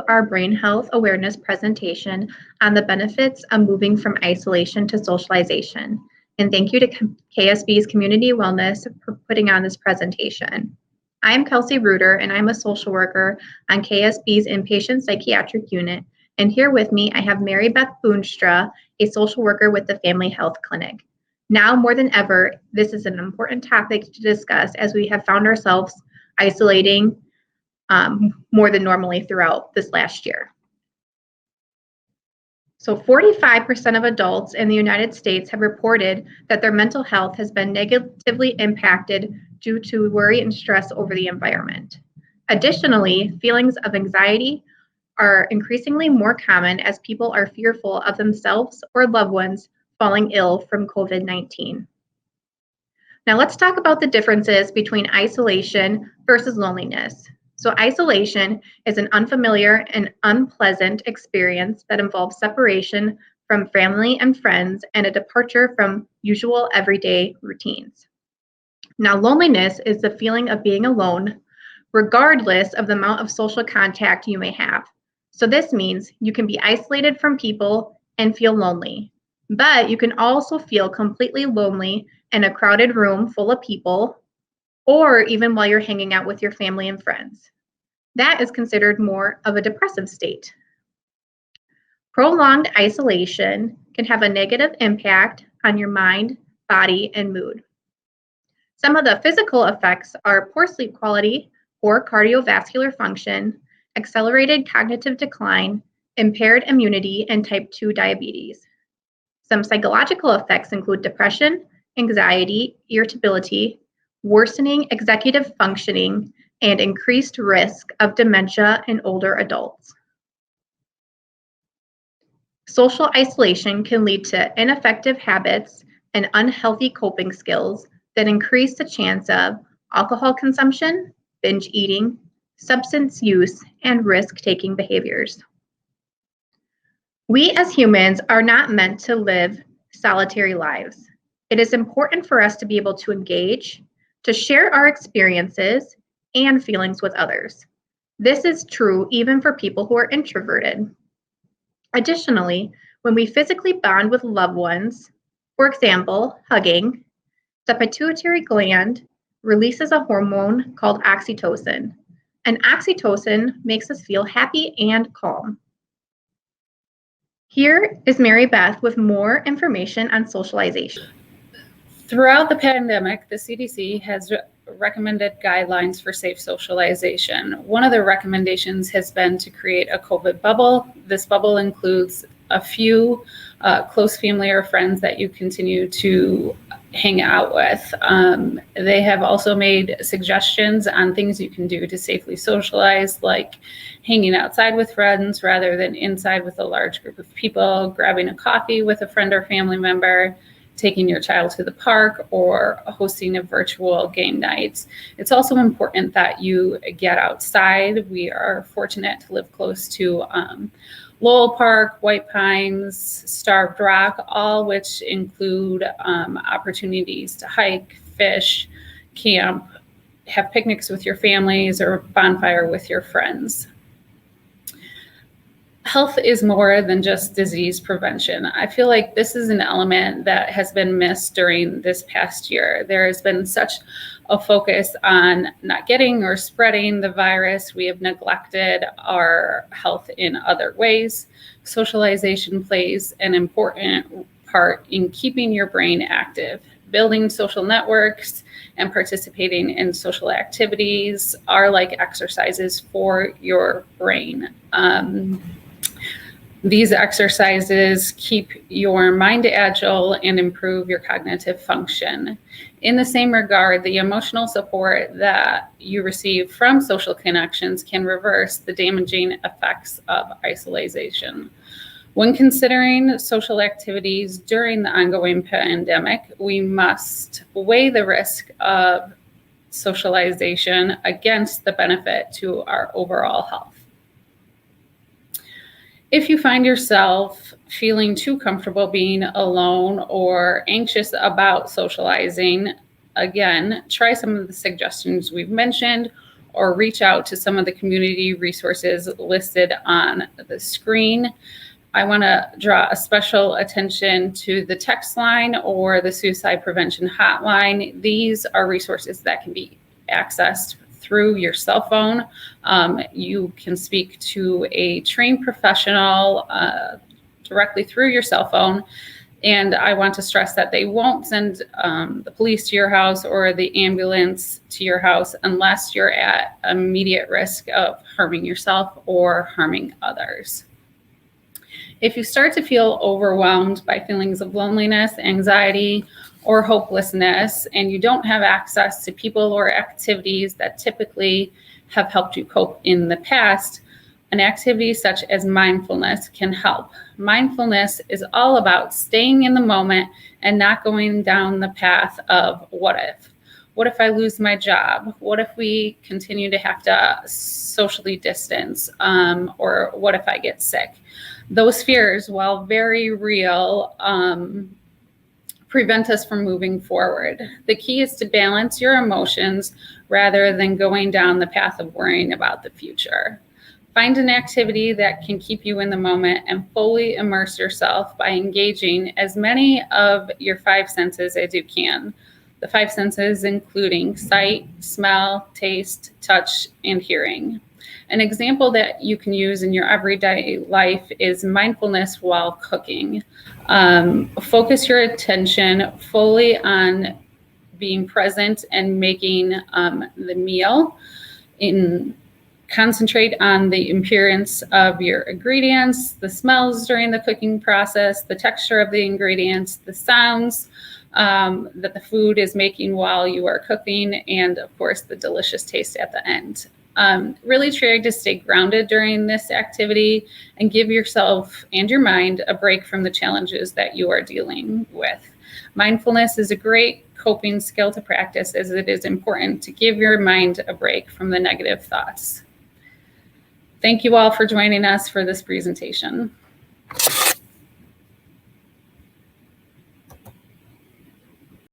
our brain health awareness presentation on the benefits of moving from isolation to socialization. And thank you to KSB's Community Wellness for putting on this presentation. I'm Kelsey Reuter, and I'm a social worker on KSB's Inpatient Psychiatric Unit. And here with me, I have Maribeth Boonstra, a social worker with the Family Health Clinic. Now more than ever, this is an important topic to discuss as we have found ourselves isolating more than normally throughout this last year. So 45% of adults in the United States have reported that their mental health has been negatively impacted due to worry and stress over the environment. Additionally, feelings of anxiety are increasingly more common as people are fearful of themselves or loved ones falling ill from COVID-19. Now let's talk about the differences between isolation versus loneliness. So isolation is an unfamiliar and unpleasant experience that involves separation from family and friends and a departure from usual everyday routines. Now loneliness is the feeling of being alone, regardless of the amount of social contact you may have. So this means you can be isolated from people and feel lonely. But you can also feel completely lonely in a crowded room full of people, or even while you're hanging out with your family and friends. That is considered more of a depressive state. Prolonged isolation can have a negative impact on your mind, body, and mood. Some of the physical effects are poor sleep quality, poor cardiovascular function, accelerated cognitive decline, impaired immunity, and type 2 diabetes. Some psychological effects include depression, anxiety, irritability, worsening executive functioning, and increased risk of dementia in older adults. Social isolation can lead to ineffective habits and unhealthy coping skills that increase the chance of alcohol consumption, binge eating, substance use, and risk-taking behaviors. We as humans are not meant to live solitary lives. It is important for us to be able to engage, to share our experiences and feelings with others. This is true even for people who are introverted. Additionally, when we physically bond with loved ones, for example, hugging, the pituitary gland releases a hormone called oxytocin, and oxytocin makes us feel happy and calm. Here is Maribeth with more information on socialization. Throughout the pandemic, the CDC has recommended guidelines for safe socialization. One of the recommendations has been to create a COVID bubble. This bubble includes a few close family or friends that you continue to hang out with. They have also made suggestions on things you can do to safely socialize, like hanging outside with friends rather than inside with a large group of people, grabbing a coffee with a friend or family member, taking your child to the park, or hosting a virtual game night. It's also important that you get outside. We are fortunate to live close to Lowell Park, White Pines, Starved Rock, all which include opportunities to hike, fish, camp, have picnics with your families, or bonfire with your friends. Health is more than just disease prevention. I feel like this is an element that has been missed during this past year. There has been such a focus on not getting or spreading the virus. We have neglected our health in other ways. Socialization plays an important part in keeping your brain active. Building social networks and participating in social activities are like exercises for your brain. These exercises keep your mind agile and improve your cognitive function. In the same regard, the emotional support that you receive from social connections can reverse the damaging effects of isolation. When considering social activities during the ongoing pandemic, we must weigh the risk of socialization against the benefit to our overall health. If you find yourself feeling too comfortable being alone or anxious about socializing, again, try some of the suggestions we've mentioned, or reach out to some of the community resources listed on the screen. I want to draw a special attention to the text line or the suicide prevention hotline. These are resources that can be accessed through your cell phone. You can speak to a trained professional directly through your cell phone. And I want to stress that they won't send the police to your house or the ambulance to your house unless you're at immediate risk of harming yourself or harming others. If you start to feel overwhelmed by feelings of loneliness, anxiety, or hopelessness, and you don't have access to people or activities that typically have helped you cope in the past, an activity such as mindfulness can help. Mindfulness is all about staying in the moment and not going down the path of what if. What if I lose my job? What if we continue to have to socially distance? Or what if I get sick? Those fears, while very real, prevent us from moving forward. The key is to balance your emotions rather than going down the path of worrying about the future. Find an activity that can keep you in the moment and fully immerse yourself by engaging as many of your five senses as you can. The five senses including sight, smell, taste, touch, and hearing. An example that you can use in your everyday life is mindfulness while cooking. Focus your attention fully on being present and making the meal. Concentrate on the appearance of your ingredients, the smells during the cooking process, the texture of the ingredients, the sounds that the food is making while you are cooking, and of course the delicious taste at the end. Really try to stay grounded during this activity and give yourself and your mind a break from the challenges that you are dealing with. Mindfulness is a great coping skill to practice, as it is important to give your mind a break from the negative thoughts. Thank you all for joining us for this presentation.